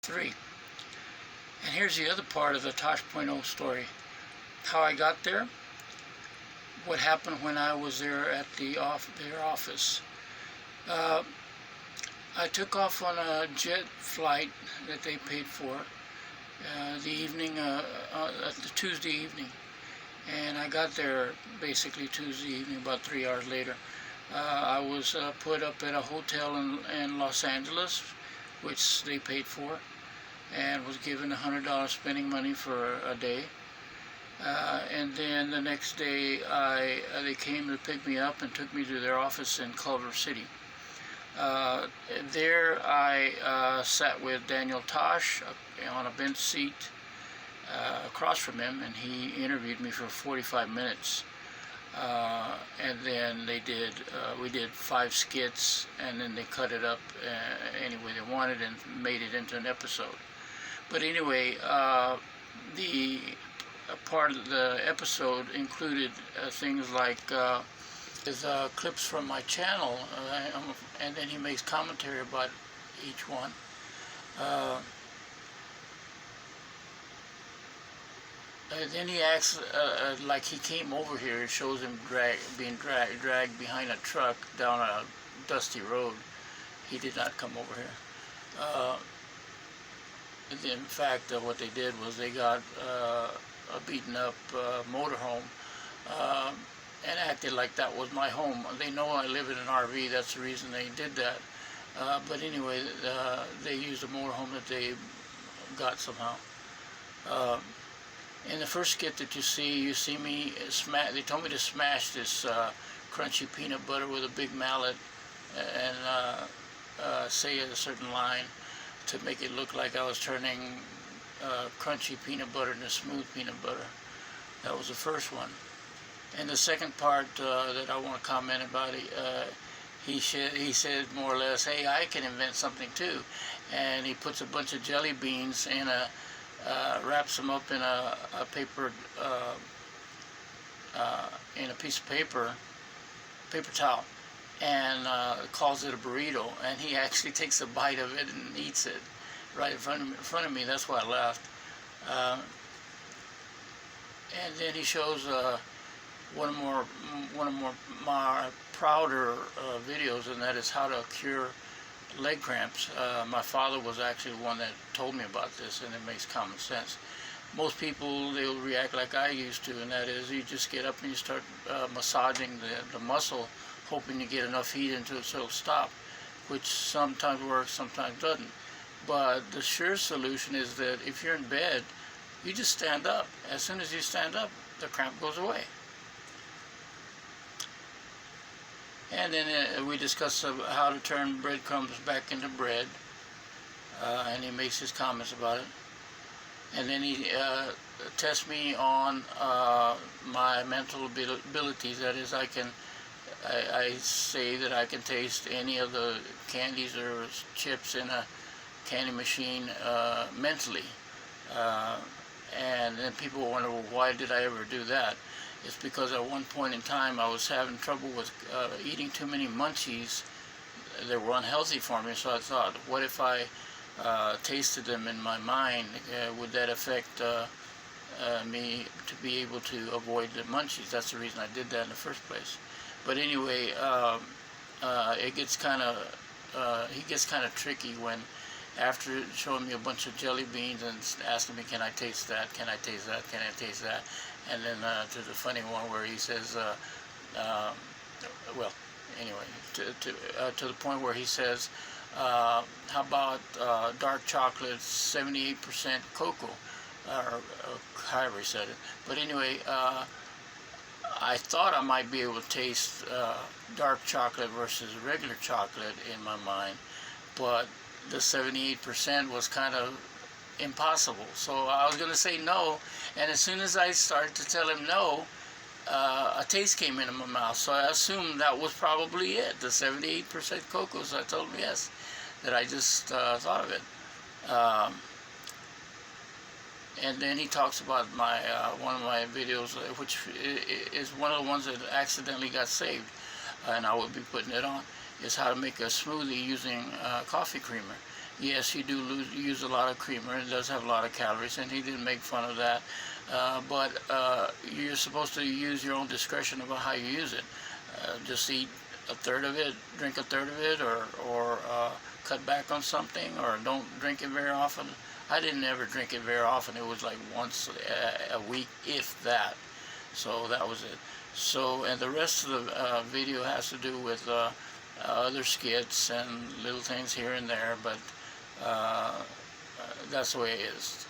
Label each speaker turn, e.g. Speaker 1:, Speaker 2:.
Speaker 1: 3. And here's the other part of the Tosh.o story. How I got there, what happened when I was there at their office. I took off on a jet flight that they paid for the Tuesday evening. And I got there basically Tuesday evening, about 3 hours later. I was put up at a hotel in Los Angeles, which they paid for, and was given $100 spending money for a day. And then the next day, they came to pick me up and took me to their office in Culver City. There I sat with Daniel Tosh on a bench seat across from him, and he interviewed me for 45 minutes. And then we did 5 skits, and then they cut it up any way they wanted and made it into an episode. But anyway, the part of the episode included things like clips from my channel, and then he makes commentary about each one. Then he acts like he came over here. It shows him being dragged behind a truck down a dusty road. He did not come over here. In fact, what they did was they got a beaten up motorhome and acted like that was my home. They know I live in an RV. That's the reason they did that. But anyway, they used a motorhome that they got somehow. In the first skit that you see me smash. They told me to smash this crunchy peanut butter with a big mallet and say a certain line to make it look like I was turning crunchy peanut butter into smooth peanut butter. That was the first one. And the second part that I want to comment about, he said more or less, "Hey, I can invent something too," and he puts a bunch of jelly beans in wraps them up in a paper, in a piece of paper towel, and calls it a burrito. And he actually takes a bite of it and eats it right in front of me. That's why I laughed. And then he shows one of my prouder videos, and that is how to cure leg cramps. My father was actually the one that told me about this, and it makes common sense. Most people, they'll react like I used to, and that is you just get up and you start massaging the muscle, hoping to get enough heat into it so it'll stop, which sometimes works, sometimes doesn't. But the sure solution is that if you're in bed, you just stand up. As soon as you stand up, the cramp goes away. And then we discuss how to turn breadcrumbs back into bread, and he makes his comments about it. And then he tests me on my mental abilities. That is, I say that I can taste any of the candies or chips in a candy machine mentally. And then people wonder, well, why did I ever do that? It's because at one point in time I was having trouble with eating too many munchies. They were unhealthy for me, so I thought, what if I tasted them in my mind? Would that affect me to be able to avoid the munchies? That's the reason I did that in the first place. But anyway, it gets kind of he gets kind of tricky when, after showing me a bunch of jelly beans and asking me, can I taste that, can I taste that, can I taste that, and then to the funny one where he says, well, anyway, to the point where he says, how about dark chocolate, 78% cocoa, or however he said it. But anyway, I thought I might be able to taste dark chocolate versus regular chocolate in my mind, but the 78% was kind of impossible. So I was going to say no, and as soon as I started to tell him no, a taste came into my mouth. So I assumed that was probably it, the 78% cocoa. So I told him yes, that I just thought of it. And then he talks about my one of my videos, which is one of the ones that accidentally got saved, and I will be putting it on, is how to make a smoothie using coffee creamer. yes, you do use a lot of creamer. It does have a lot of calories, and he didn't make fun of that. But you're supposed to use your own discretion about how you use it. Just eat a third of it, drink a third of it, or cut back on something, or don't drink it very often. I didn't ever drink it very often. It was like once a week, if that. So that was it. So, and the rest of the video has to do with other skits and little things here and there, but that's the way it is.